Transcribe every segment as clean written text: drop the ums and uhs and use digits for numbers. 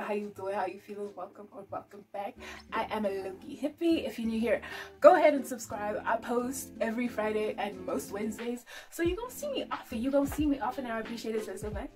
how you doing, how you feeling? Welcome or welcome back. I am a Loki hippie. If you're new here, go ahead and subscribe. I post every Friday and most Wednesdays, so you're gonna see me often. I appreciate it so much.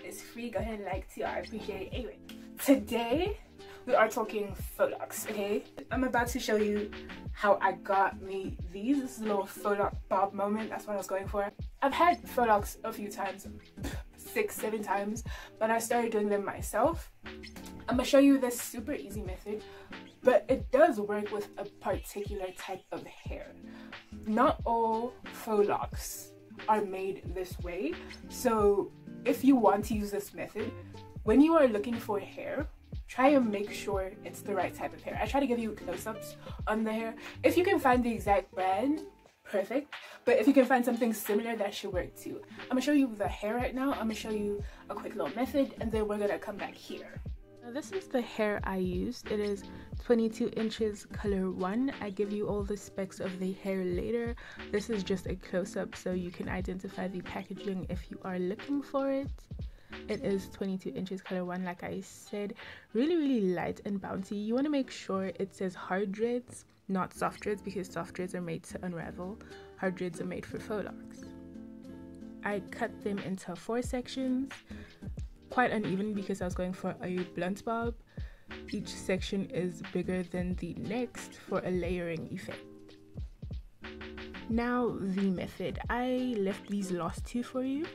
It's free. Go ahead and like too. I appreciate it. Anyway, today we are talking Faux Locs, okay? I'm about to show you how I got me these. This is a little Faux Loc bob moment. That's what I was going for. I've had Faux Locs a few times, 6-7 times, but I started doing them myself. I'm gonna show you this super easy method, but it does work with a particular type of hair. Not all Faux Locs are made this way, so if you want to use this method, when you are looking for hair, try and make sure it's the right type of hair. I try to give you close-ups on the hair. If you can find the exact brand, perfect, but if you can find something similar, that should work too. I'm gonna show you the hair right now. I'm gonna show you a quick little method, and then we're gonna come back here. Now, this is the hair I used. It is 22 inches color 1. I give you all the specs of the hair later. This is just a close-up so you can identify the packaging if you are looking for it. It is 22 inches color 1, like I said. Really light and bouncy. You want to make sure it says hard dreads, not soft dreads, because soft dreads are made to unravel. Hard dreads are made for Faux Locs. I cut them into 4 sections, quite uneven because I was going for a blunt bob. Each section is bigger than the next for a layering effect. Now the method. I left these last 2 for you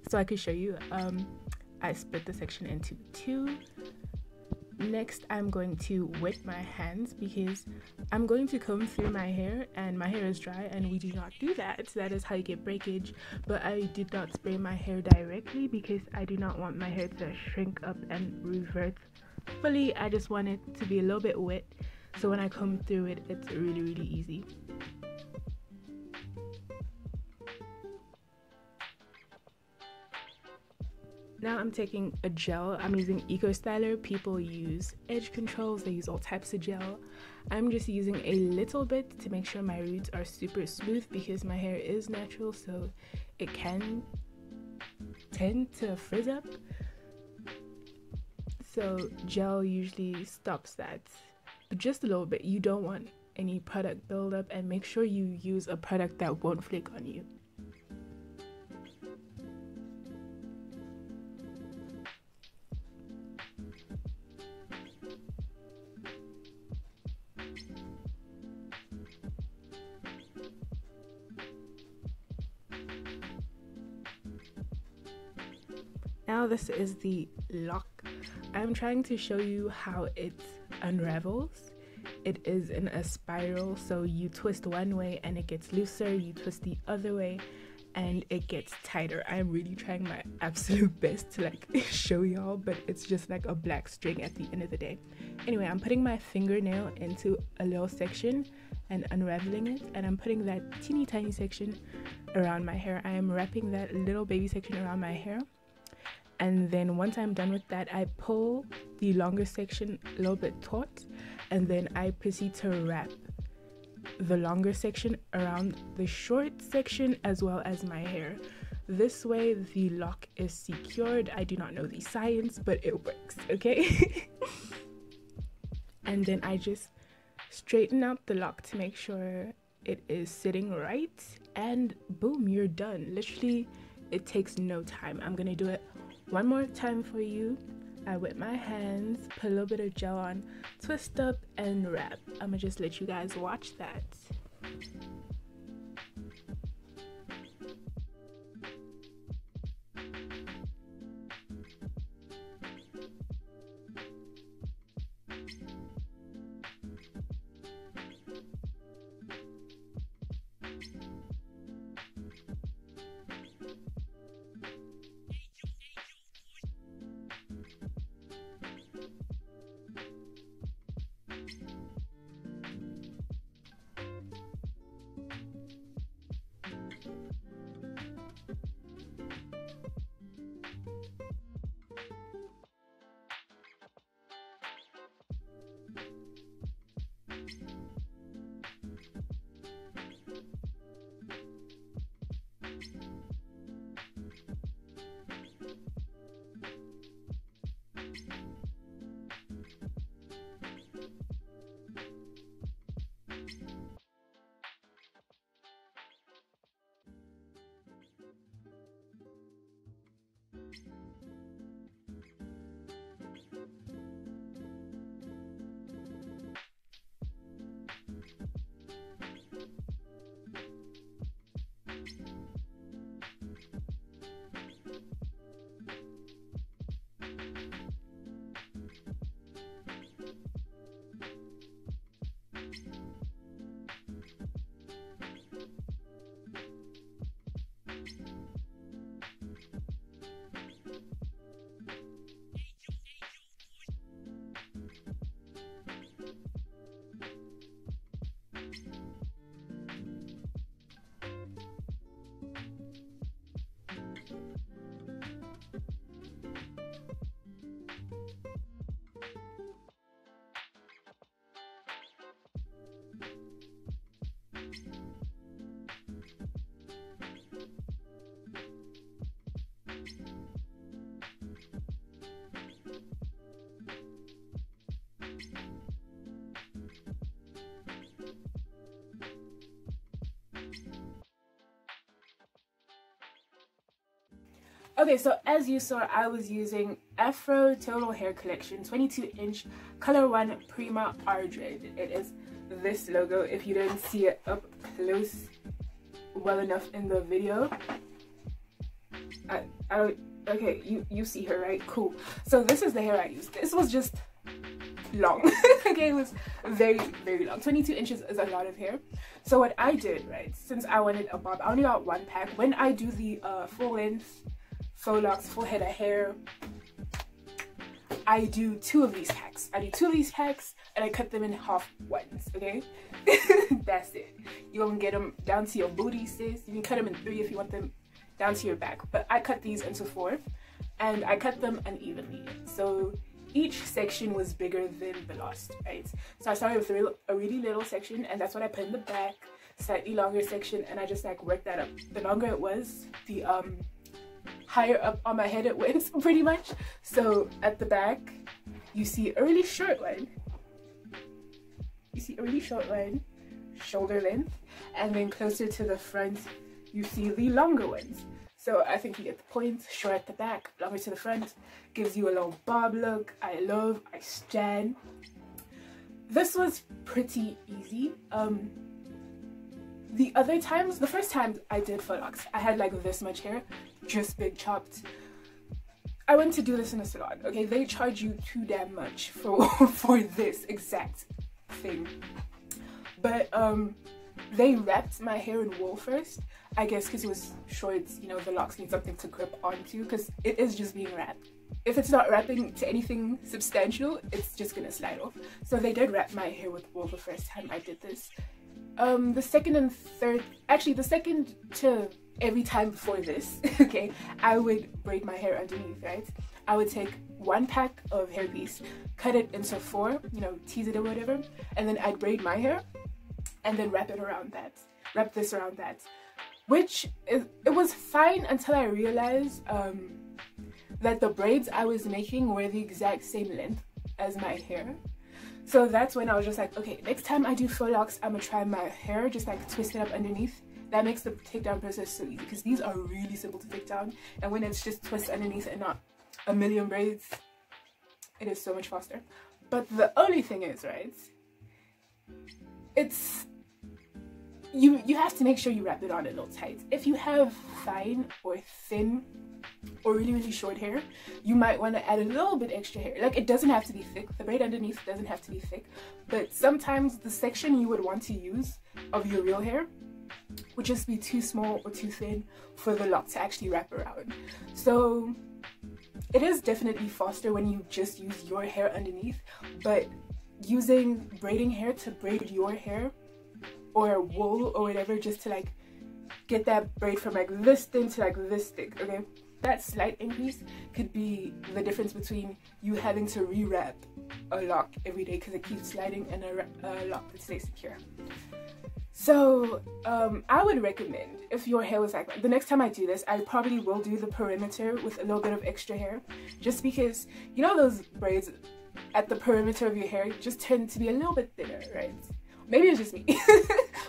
so I could show you. I split the section into 2. Next, I'm going to wet my hands because I'm going to comb through my hair, and my hair is dry, and we do not do that. That is how you get breakage. But I did not spray my hair directly because I do not want my hair to shrink up and revert fully. I just want it to be a little bit wet, so when I comb through it, it's really easy. Now I'm taking a gel. I'm using Eco Styler. People use edge controls, they use all types of gel. I'm just using a little bit to make sure my roots are super smooth because my hair is natural, so it can tend to frizz up. So gel usually stops that, but just a little bit. You don't want any product buildup, and make sure you use a product that won't flake on you. Now this is the lock. I'm trying to show you how it unravels. It is in a spiral, so you twist one way and it gets looser, you twist the other way and it gets tighter. I'm really trying my absolute best to show y'all, but it's just like a black string at the end of the day. Anyway, I'm putting my fingernail into a little section and unraveling it, and I'm putting that teeny tiny section around my hair. I am wrapping that little baby section around my hair. And then once I'm done with that, I pull the longer section a little bit taut, and then I proceed to wrap the longer section around the short section as well as my hair. This way the lock is secured. I do not know the science, but it works, okay? And then I just straighten out the lock to make sure it is sitting right, and boom, you're done. Literally, it takes no time. I'm gonna do it one more time for you. I wet my hands, put a little bit of gel on, twist up and wrap. I'm gonna just let you guys watch that. Okay, so as you saw, I was using Afro Total Hair Collection 22-inch Color 1 Prima R-Dread. It is this logo if you didn't see it up close well enough in the video. Okay, you see her, right? Cool. So this is the hair I used. This was just long. Okay, it was very, very long. 22 inches is a lot of hair. So what I did, right, since I wanted a bob, I only got one pack. When I do the full length Faux Locs full head of hair, I do 2 of these packs. I do 2 of these packs and I cut them in half once, okay? That's it. You gonna get them down to your booty, sis. You can cut them in 3 if you want them down to your back. But I cut these into 4 and I cut them unevenly. So each section was bigger than the last, right? So I started with a really little section and that's what I put in the back, slightly longer section, and I just like worked that up. The longer it was, the higher up on my head it went, pretty much. So at the back, you see a really short line. You see a really short line, shoulder length, and then closer to the front, you see the longer ones. So I think you get the point. Short at the back, longer to the front, gives you a little bob look. I stan. This was pretty easy. The first time I did Faux Locs, I had like this much hair, just big chopped. I went to do this in a salon, okay? They charge you too damn much for this exact thing. But they wrapped my hair in wool first, I guess because it was short, you know, the locks need something to grip onto because it is just being wrapped. If it's not wrapping to anything substantial, it's just gonna slide off. So they did wrap my hair with wool the first time I did this. The second and third, actually the second to every time before this, okay, I would braid my hair underneath, right? I would take 1 pack of hairpiece, cut it into 4, you know, tease it or whatever, and then I'd braid my hair and then wrap it around that, wrap this around that, which it was fine until I realized that the braids I was making were the exact same length as my hair. So that's when I was just like, okay, next time I do Faux Locs, I'm gonna try my hair, just like twist it up underneath. That makes the takedown process so easy because these are really simple to take down, and when it's just twist underneath and not a million braids, it is so much faster. But the only thing is, right, it's you have to make sure you wrap it on a little tight. If you have fine or thin or really, really short hair, you might want to add a little bit extra hair. Like, it doesn't have to be thick. The braid underneath doesn't have to be thick, but sometimes the section you would want to use of your real hair would just be too small or too thin for the lock to actually wrap around. So it is definitely faster when you just use your hair underneath, but using braiding hair to braid your hair or wool or whatever, just to like get that braid from like this thin to like this thick, okay? That slight increase could be the difference between you having to rewrap a lock every day because it keeps sliding and a lock that stays secure. So I would recommend, if your hair was like, the next time I do this, I probably will do the perimeter with a little bit of extra hair, just because, you know, those braids at the perimeter of your hair just tend to be a little bit thinner, right? Maybe it's just me,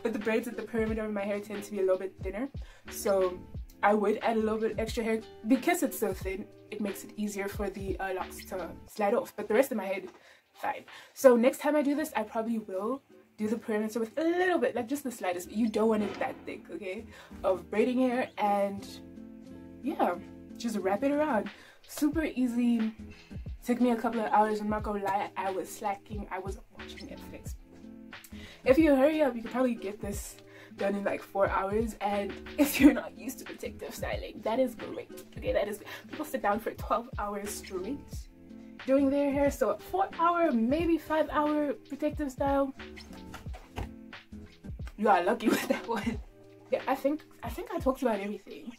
but the braids at the perimeter of my hair tend to be a little bit thinner. So I would add a little bit extra hair because it's so thin. It makes it easier for the locks to slide off, but the rest of my head, fine. So next time I do this, I probably will do the perimeter with a little bit, like just the slightest, but you don't want it that thick, okay, of braiding hair. And yeah, just wrap it around. Super easy. Took me a couple of hours. I'm not gonna lie, I was slacking. I was watching Netflix. If you hurry up, you can probably get this done in like 4 hours. And if you're not used to protective styling, that is great, okay? That is, people sit down for 12 hours straight doing their hair, so a 4-hour, maybe 5-hour protective style, you are lucky with that one. Yeah, I think I talked about everything.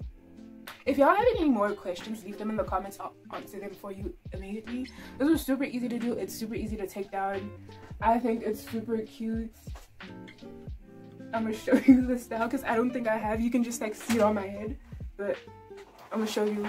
If y'all have any more questions, leave them in the comments. I'll answer them for you immediately. This was super easy to do. It's super easy to take down. I think it's super cute. I'm gonna show you the style because I don't think I have. You can just like see it on my head, but I'm gonna show you.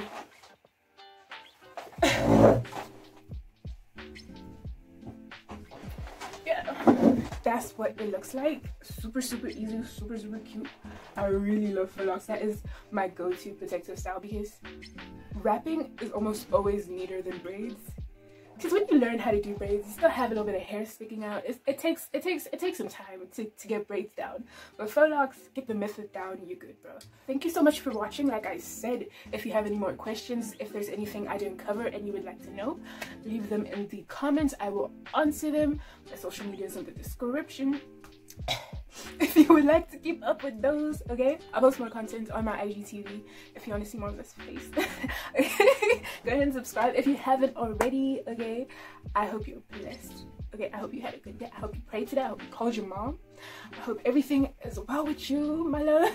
Yeah, that's what it looks like. Super, super easy, super, super cute. I really love Faux Locs. That is my go-to protective style because wrapping is almost always neater than braids. Because when you learn how to do braids, you still have a little bit of hair sticking out. It takes some time to get braids down. But faux locks, get the method down, you're good, bro. Thank you so much for watching. Like I said, if you have any more questions, if there's anything I didn't cover and you would like to know, leave them in the comments. I will answer them. My social media is in the description. If you would like to keep up with those, okay, I post more content on my IGTV if you want to see more of this face. Go ahead and subscribe if you haven't already, okay. I hope you're blessed, okay. I hope you had a good day. I hope you prayed today. I hope you called your mom. I hope everything is well with you, my love.